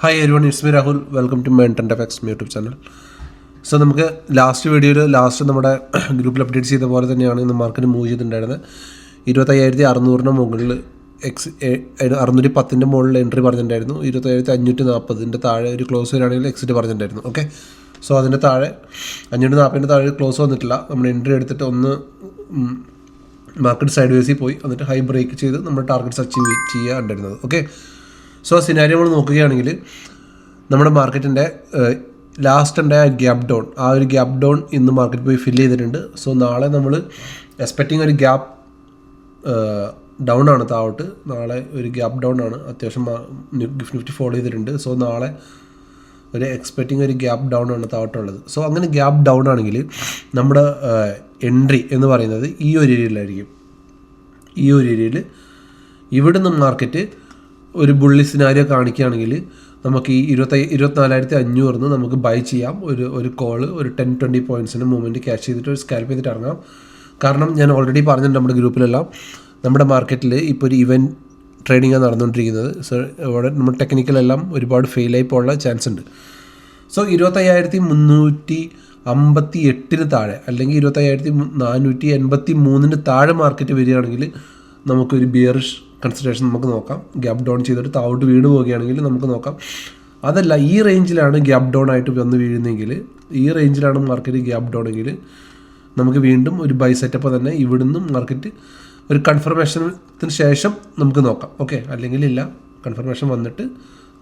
Hi everyone, it's me Rahul. Welcome to my FX YouTube channel. So നമുക്ക് last വീഡിയോയിൽ നമ്മുടെ ഗ്രൂപ്പിൽ അപ്ഡേറ്റ് ചെയ്ത പോലെ തന്നെയാണ് ഇന്ന് മാർക്കറ്റ് മൂവ് ചെയ്തിട്ടുണ്ടായിരുന്നത്. 25,600 മുകളിൽ 610 മുകളിൽ എൻട്രി പറഞ്ഞിട്ടുണ്ടായിരുന്നു. 25,540 താഴെ ഒരു ക്ലോസ് വരികയാണെങ്കിൽ എക്സിറ്റ് പറഞ്ഞിട്ടുണ്ടായിരുന്നു. ഓക്കെ, സോ അതിൻ്റെ താഴെ 540 താഴെ ക്ലോസ് വന്നിട്ടില്ല. നമ്മൾ എൻട്രി എടുത്തിട്ട് ഒന്ന് മാർക്കറ്റ് സൈഡ് വേസിൽ പോയി, എന്നിട്ട് ഹൈ ബ്രേക്ക് ചെയ്ത് നമ്മുടെ ടാർഗറ്റ്സ് അച്ചീവ് ചെയ്യുക ഉണ്ടായിരുന്നത്. ഓക്കെ, സോ സിനാരിയോ നമ്മൾ നോക്കുകയാണെങ്കിൽ നമ്മുടെ മാർക്കറ്റിൻ്റെ ലാസ്റ്റ് ഉണ്ടായ ഗ്യാപ്പ് ഡൗൺ, ആ ഒരു ഗ്യാപ്പ് ഡൗൺ ഇന്ന് മാർക്കറ്റ് പോയി ഫില്ല് ചെയ്തിട്ടുണ്ട്. സോ നാളെ നമ്മൾ എക്സ്പെക്റ്റിംഗ് ഒരു ഗ്യാപ്പ് ഡൗൺ ആണ് താഴോട്ട്. നാളെ ഒരു ഗ്യാപ്പ് ഡൗൺ ആണ്, അത്യാവശ്യം നിഫ്റ്റി ഫോളോ ചെയ്തിട്ടുണ്ട്. സോ നാളെ ഒരു എക്സ്പെക്റ്റിംഗ് ഒരു ഗ്യാപ്പ് ഡൗൺ ആണ് താഴോട്ടുള്ളത്. സോ അങ്ങനെ ഗ്യാപ്പ് ഡൗൺ ആണെങ്കിൽ നമ്മുടെ എൻട്രി എന്ന് പറയുന്നത് ഈ ഒരു ഏരിയയിലായിരിക്കും. ഈ ഒരു ഏരിയയിൽ ഇവിടുന്ന് മാർക്കറ്റ് ഒരു ബുള്ളി സിനാരിയോ കാണിക്കുകയാണെങ്കിൽ നമുക്ക് ഈ 24,500 നമുക്ക് ബൈ ചെയ്യാം. ഒരു കോള് ഒരു 10-20 പോയിൻറ്റ്സിന് മൂവ്മെൻറ്റ് ക്യാച്ച് ചെയ്തിട്ട് ഒരു സ്കാൽപ്പ് ചെയ്തിട്ട് ഇറങ്ങാം. കാരണം ഞാൻ ഓൾറെഡി പറഞ്ഞിട്ടുണ്ട് നമ്മുടെ ഗ്രൂപ്പിലെല്ലാം, നമ്മുടെ മാർക്കറ്റിൽ ഇപ്പോൾ ഒരു ഇവൻറ്റ് ട്രേഡിംഗ് ആണ് നടന്നുകൊണ്ടിരിക്കുന്നത്. സോ ഇവിടെ നമ്മൾ ടെക്നിക്കലെല്ലാം ഒരുപാട് ഫെയിലായി പോകാനുള്ള ചാൻസ് ഉണ്ട്. സോ 25,358 താഴെ അല്ലെങ്കിൽ 25,483 താഴെ മാർക്കറ്റ് വരികയാണെങ്കിൽ നമുക്കൊരു ബിയറിഷ് കൺസിഡറേഷൻ നമുക്ക് നോക്കാം. ഗ്യാപ്പ് ഡൗൺ ചെയ്തിട്ട് താഴോട്ട് വീണ് പോവുകയാണെങ്കിൽ നമുക്ക് നോക്കാം. അതല്ല, ഈ റേഞ്ചിലാണ് ഗ്യാപ്പ് ഡൗൺ ആയിട്ട് വന്ന് വീഴുന്നതെങ്കിൽ, ഈ റേഞ്ചിലാണ് മാർക്കറ്റ് ഗ്യാപ്പ് ഡൗൺ എങ്കിൽ നമുക്ക് വീണ്ടും ഒരു ബൈ സെറ്റപ്പ് തന്നെ ഇവിടുന്ന് മാർക്കറ്റ് ഒരു കൺഫർമേഷന് ശേഷം നമുക്ക് നോക്കാം. ഓക്കെ, അല്ലെങ്കിൽ ഇല്ല, കൺഫർമേഷൻ വന്നിട്ട്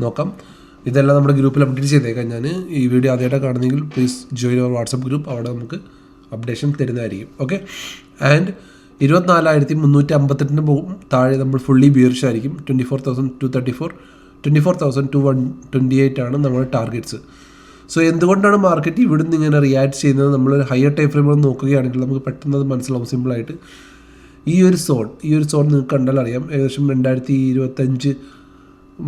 നോക്കാം. ഇതെല്ലാം നമ്മുടെ ഗ്രൂപ്പിൽ അപ്ഡേറ്റ് ചെയ്തേക്കാം. ഞാൻ ഈ വീഡിയോ ആദ്യമായിട്ട് കാണുന്നെങ്കിൽ please join our WhatsApp group, അവിടെ നമുക്ക് അപ്ഡേഷൻ തരുന്നതായിരിക്കും. ഓക്കെ, ആൻഡ് 24,358 താഴെ നമ്മൾ ഫുള്ളി ബിയറിഷ് ആയിരിക്കും. 24,234, 24,228 ആണ് നമ്മുടെ ടാർഗറ്റ്സ്. സോ എന്തുകൊണ്ടാണ് മാർക്കറ്റ് ഇവിടുന്ന് ഇങ്ങനെ റിയാക്ട് ചെയ്യുന്നത്? നമ്മളൊരു ഹയർ ടൈം ഫ്രെയിം നോക്കുകയാണെങ്കിൽ നമുക്ക് പെട്ടെന്ന് അത് മനസ്സിലാവും സിമ്പിളായിട്ട്. ഈ ഒരു സോൺ നിങ്ങൾക്ക് കണ്ടാൽ അറിയാം. ഏകദേശം 2025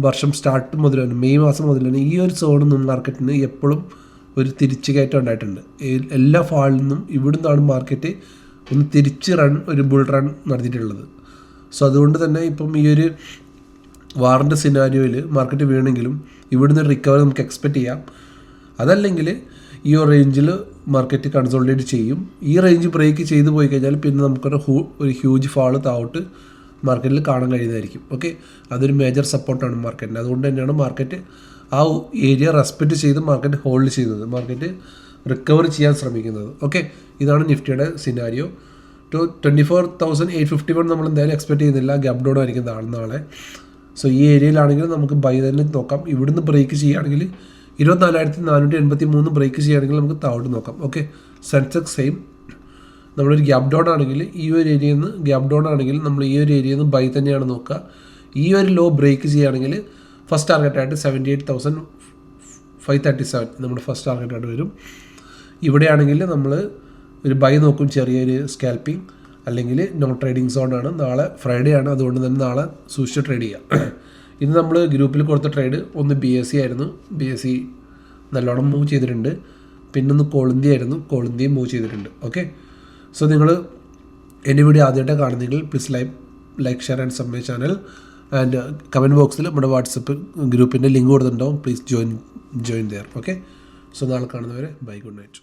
വർഷം സ്റ്റാർട്ട് മുതൽ തന്നെ, മെയ് മാസം മുതൽ തന്നെ ഈ ഒരു സോണിൽ മാർക്കറ്റിന് എപ്പോഴും ഒരു തിരിച്ചു കയറ്റം ഉണ്ടായിട്ടുണ്ട്. എല്ലാ ഫാളിൽ നിന്നും ഇവിടുന്നാണ് മാർക്കറ്റ് ഒന്ന് തിരിച്ച് ഒരു ബുൾ റൺ നടത്തിയിട്ടുള്ളത്. സോ അതുകൊണ്ട് തന്നെ ഇപ്പം ഈ ഒരു വാറിൻ്റെ സിനാരിയോയിൽ മാർക്കറ്റ് വീണെങ്കിലും ഇവിടുന്ന് റിക്കവറി നമുക്ക് എക്സ്പെക്റ്റ് ചെയ്യാം. അതല്ലെങ്കിൽ ഈ ഒരു റേഞ്ചിൽ മാർക്കറ്റ് കൺസോളിഡേറ്റ് ചെയ്യും. ഈ റേഞ്ച് ബ്രേക്ക് ചെയ്ത് പോയി കഴിഞ്ഞാൽ പിന്നെ നമുക്കൊരു ഹ്യൂജ് ഫാള് താഴോട്ട് മാർക്കറ്റിൽ കാണാൻ കഴിയുന്നതായിരിക്കും. ഓക്കെ, അതൊരു മേജർ സപ്പോർട്ടാണ് മാർക്കറ്റിന്. അതുകൊണ്ട് തന്നെയാണ് മാർക്കറ്റ് ആ ഏരിയ റെസ്പെക്റ്റ് ചെയ്ത് മാർക്കറ്റ് ഹോൾഡ് ചെയ്യുന്നത്, മാർക്കറ്റ് റിക്കവർ ചെയ്യാൻ ശ്രമിക്കുന്നത്. ഓക്കെ, ഇതാണ് നിഫ്റ്റിയുടെ സിനാരിയോ. 24,851 നമ്മൾ എന്തായാലും എക്സ്പെക്റ്റ് ചെയ്യുന്നില്ല, ഗ്യാപ്പ് ഡൗൺ ആയിരിക്കും നാളെ. സോ ഈ ഏരിയയിലാണെങ്കിൽ നമുക്ക് ബൈ തന്നെ നോക്കാം. ഇവിടുന്ന് ബ്രേക്ക് ചെയ്യുകയാണെങ്കിൽ 24,483 ബ്രേക്ക് ചെയ്യുകയാണെങ്കിൽ നമുക്ക് താഴോട്ട് നോക്കാം. Okay, Sensex same. നമ്മളൊരു ഗ്യാപ്പ് ഡൗൺ ആണെങ്കിൽ ഈ ഒരു ഏരിയയിൽ നിന്ന് ഗ്യാപ്പ് ഡൗൺ ആണെങ്കിൽ നമ്മൾ ഈ ഒരു ഏരിയയിൽ നിന്ന് ബൈ തന്നെയാണ് നോക്കുക. ഈ ഒരു ലോ ബ്രേക്ക് ചെയ്യുകയാണെങ്കിൽ ഫസ്റ്റ് ടാർഗറ്റായിട്ട് 78,537 നമ്മുടെ ഫസ്റ്റ് ടാർഗറ്റായിട്ട് വരും. ഇവിടെയാണെങ്കിൽ നമ്മൾ ഒരു ബൈ നോക്കും, ചെറിയൊരു സ്കാൽപ്പിംഗ്, അല്ലെങ്കിൽ നോ ട്രേഡിംഗ് സോണാണ്. നാളെ ഫ്രൈഡേ ആണ്, അതുകൊണ്ട് തന്നെ നാളെ സൂക്ഷിച്ച് ട്രേഡ് ചെയ്യാം. ഇന്ന് നമ്മൾ ഗ്രൂപ്പിൽ കൊടുത്ത ട്രേഡ് ഒന്ന് BSE ആയിരുന്നു. BSE നല്ലോണം മൂവ് ചെയ്തിട്ടുണ്ട്. പിന്നൊന്ന് കോളിന്ത്യ ആയിരുന്നു, കോളിന്ത്യയും മൂവ് ചെയ്തിട്ടുണ്ട്. ഓക്കെ, സോ നിങ്ങൾ എൻ്റെ വീഡിയോ ആദ്യമായിട്ട് കാണുന്നെങ്കിൽ please like share and sub my channel. And comment ബോക്സിൽ നമ്മുടെ വാട്സപ്പ് ഗ്രൂപ്പിൻ്റെ ലിങ്ക് കൊടുത്തിട്ടുണ്ടാവും. Please join there. Okay, so നാളെ കാണുന്നവരെ ബൈ, ഗുഡ് നൈറ്റ്.